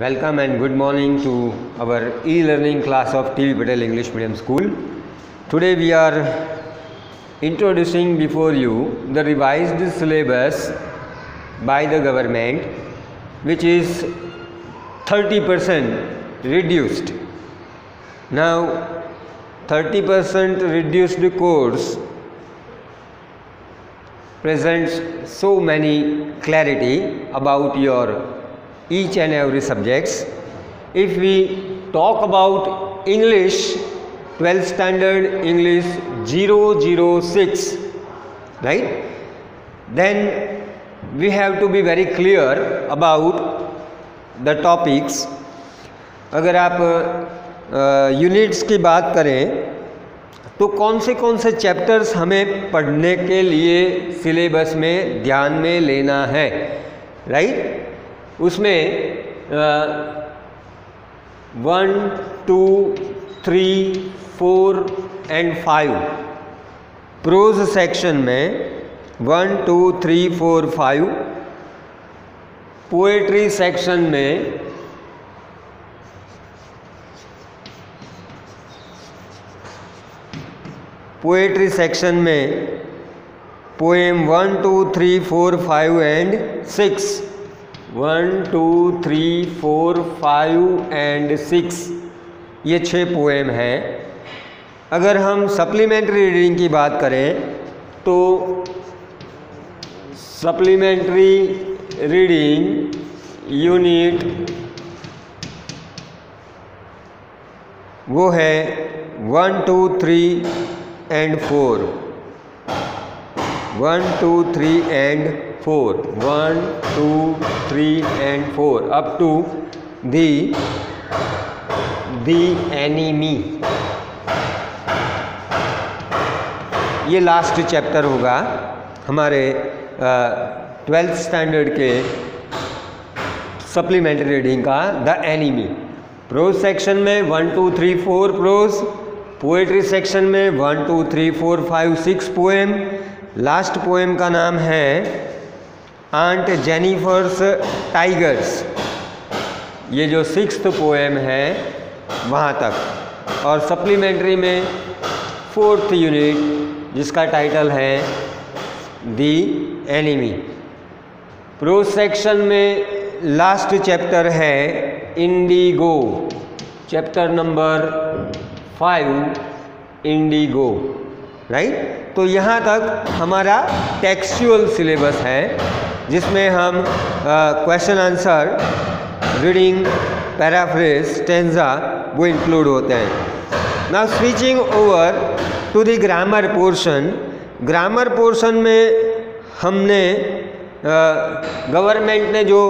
Welcome and good morning to our e-learning class of TV Patel English Medium School. Today we are introducing before you the revised syllabus by the government, which is 30% reduced. Now 30% reduced course presents so many clarity about your each and every subjects. If we talk about English 12th standard English 006, right, then we have to be very clear about the topics. अगर आप units की बात करें तो कौन से chapters हमें पढ़ने के लिए सिलेबस में ध्यान में लेना है, राइट? उसमें 1, 2, 3, 4 एंड 5 प्रोज सेक्शन में 1, 2, 3, 4, 5, पोएट्री सेक्शन में पोएम 1, 2, 3, 4, 5 एंड 6, 1, 2, 3, 4, 5 एंड 6, ये 6 पोएम हैं. अगर हम सप्लीमेंट्री रीडिंग की बात करें तो सप्लीमेंट्री रीडिंग यूनिट वो है 1, 2, 3 and 4, 1, 2, 3 and 4, 1, 2, 3 and 4 up to the enemy. ये लास्ट चैप्टर होगा हमारे 12th स्टैंडर्ड के सप्लीमेंट्री रीडिंग का, द एनिमी. प्रोज सेक्शन में 1, 2, 3, 4 प्रोज, पोएट्री सेक्शन में 1, 2, 3, 4, 5, 6 पोएम. लास्ट पोएम का नाम है आंट जेनिफर्स टाइगर्स. ये जो 6th पोएम है वहाँ तक. और सप्लीमेंट्री में 4th यूनिट जिसका टाइटल है दी एनिमी. प्रोज सेक्शन में लास्ट चैप्टर है Indigo, chapter number 5 Indigo, right. तो यहाँ तक हमारा टेक्सचुअल सिलेबस है जिसमें हम question answer, reading, paraphrase, stanza वो इंक्लूड होते हैं. Now switching over to the grammar portion. Grammar portion में हमने गवर्नमेंट ने जो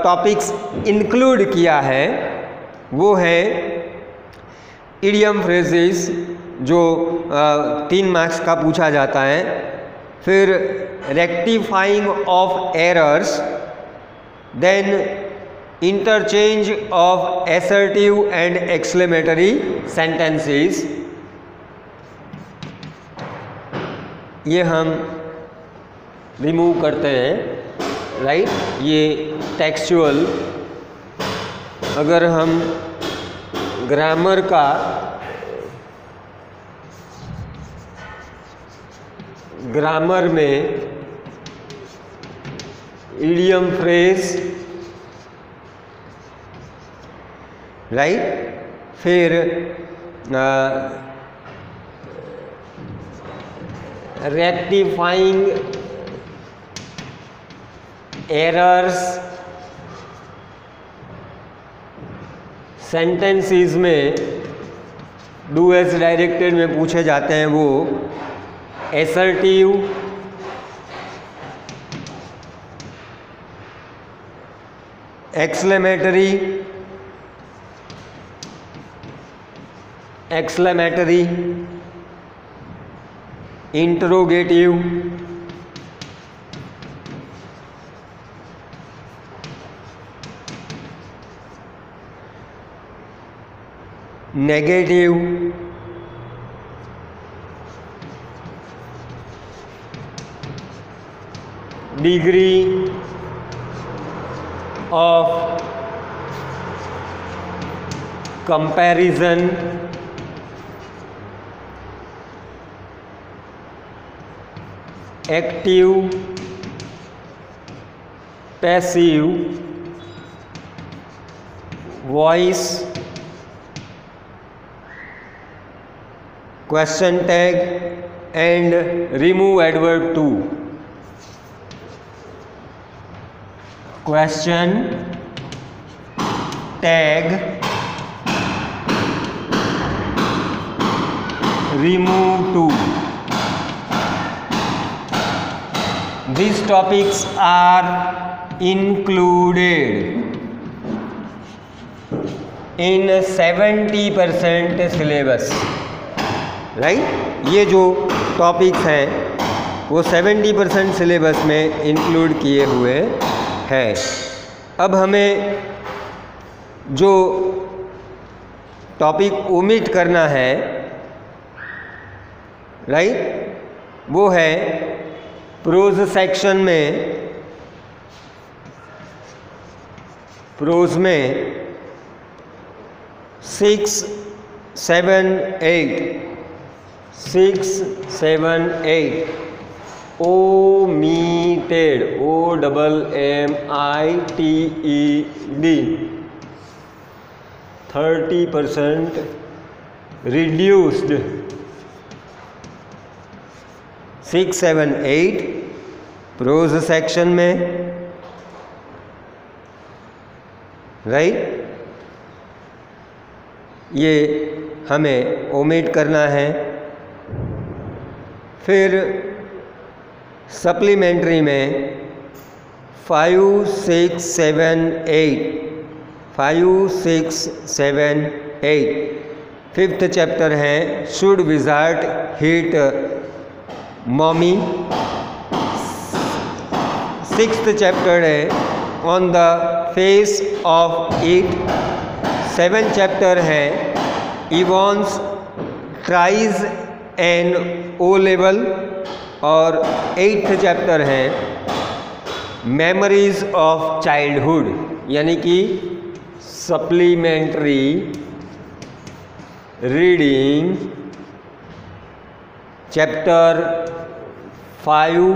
टॉपिक्स इंक्लूड किया है वो है इडियम फ्रेजेस, जो 3 मार्क्स का पूछा जाता है. फिर rectifying of errors, then interchange of assertive and exclamatory sentences. ये हम रिमूव करते हैं, राइट. ये टेक्सचुअल. अगर हम ग्रामर का ग्रामर में इडियम फ्रेज, राइट, फिर रेक्टिफाइंग एरर्स, सेंटेंसेस में डू एज डायरेक्टेड में पूछे जाते हैं वो assertive, exclamatory, interrogative, negative, degree of comparison, active, passive, voice, question tag and remove adverb too. Question tag, remove too. These topics are included in 70% syllabus, right. ये जो topics हैं वो 70% syllabus में इंक्लूड किए हुए हैं। अब हमें जो टॉपिक ओमिट करना है, राइट, वो है प्रोज सेक्शन में, प्रोज में 6, 7, 8 omitted, OMMITED, 30% reduced, 6, 7, 8 pros section में, राइट, ये हमें ओमिट करना है। फिर सप्लीमेंट्री में 5, 6, 7, 8 फिफ्थ चैप्टर है should wizard hit mommy. Sixth chapter है on the face of it. Seventh chapter है Evans tries an O level. और एट्थ चैप्टर है मेमोरीज ऑफ चाइल्डहुड, यानी कि सप्लीमेंट्री रीडिंग चैप्टर 5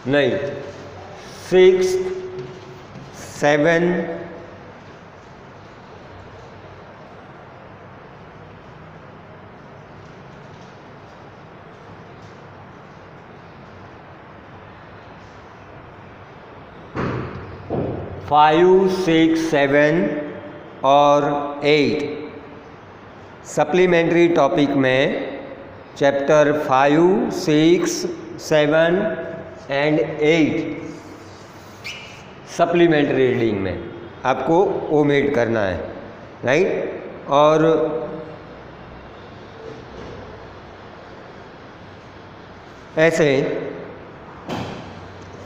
नहीं 6, 7, 5, 6, 7 और 8 सप्लीमेंट्री टॉपिक में चैप्टर 5, 6, 7 एंड 8 सप्लीमेंट्री रीडिंग में आपको ओमिट करना है, राइट। और ऐसे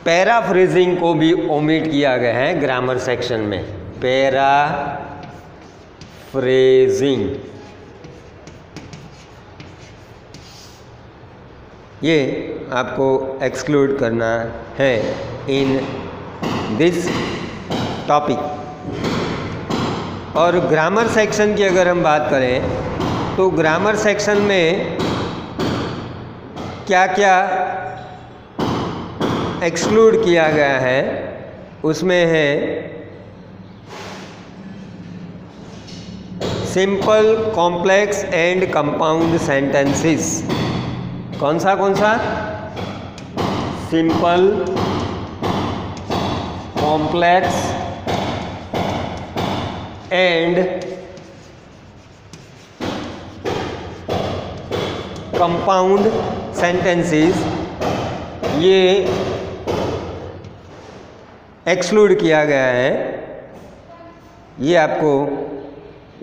पैराफ्रेजिंग को भी ओमिट किया गया है ग्रामर सेक्शन में। पैराफ्रेजिंग ये आपको एक्सक्लूड करना है इन दिस टॉपिक। और ग्रामर सेक्शन की अगर हम बात करें तो ग्रामर सेक्शन में क्या क्या एक्सक्लूड किया गया है उसमें है simple, complex and compound sentences. कौन सा simple, complex and compound sentences, ये एक्सक्लूड किया गया है। ये आपको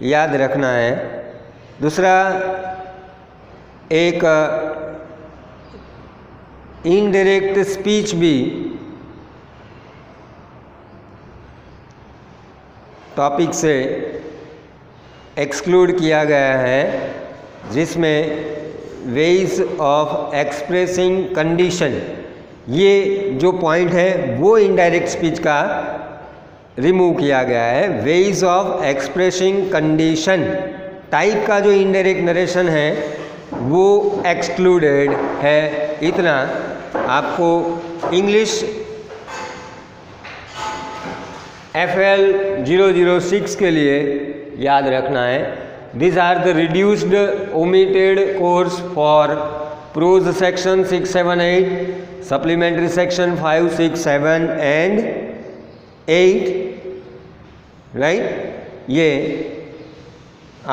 याद रखना है। दूसरा, एक इनडायरेक्ट स्पीच भी टॉपिक से एक्सक्लूड किया गया है, जिसमें वेज ऑफ एक्सप्रेसिंग कंडीशन ये जो पॉइंट है वो इनडायरेक्ट स्पीच का रिमूव किया गया है। Ways of expressing condition type का जो इनडायरेक्ट नरेशन है वो एक्सक्लूडेड है। इतना आपको इंग्लिश FL 006 के लिए याद रखना है। These are the reduced omitted course for prose section 6, 7, 8, supplementary section 5, 6, 7 and 8, right? ये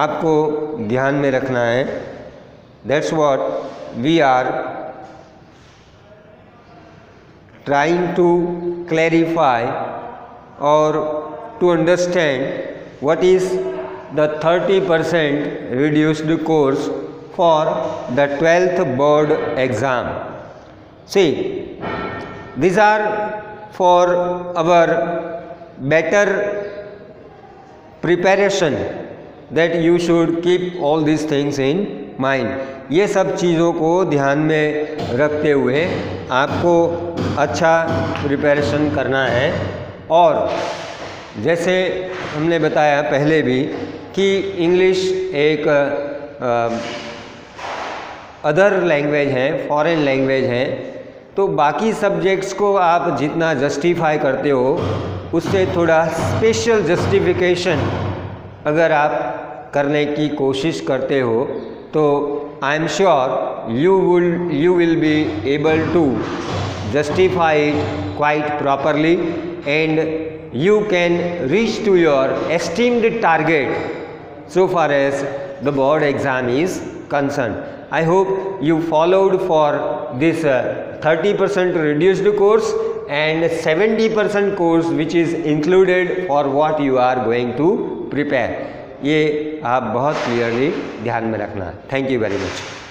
आपको ध्यान में रखना है। That's what we are trying to clarify or to understand what is the 30% reduced course for the 12th board exam. See, these are for our better preparation, that you should keep all these things in mind. ये सब चीज़ों को ध्यान में रखते हुए आपको अच्छा प्रिपरेशन करना है। और जैसे हमने बताया पहले भी कि इंग्लिश एक अदर लैंग्वेज है, फॉरेन लैंग्वेज है, तो बाकी सब्जेक्ट्स को आप जितना जस्टिफाई करते हो उससे थोड़ा स्पेशल जस्टिफिकेशन अगर आप करने की कोशिश करते हो तो I am sure you will be able to justify it quite properly and you can reach to your esteemed target so far as the board exam is concerned. I hope you followed for this 30% reduced course and 70% course which is included for what you are going to prepare. ये आप बहुत clearly ध्यान में रखना। Thank you very much.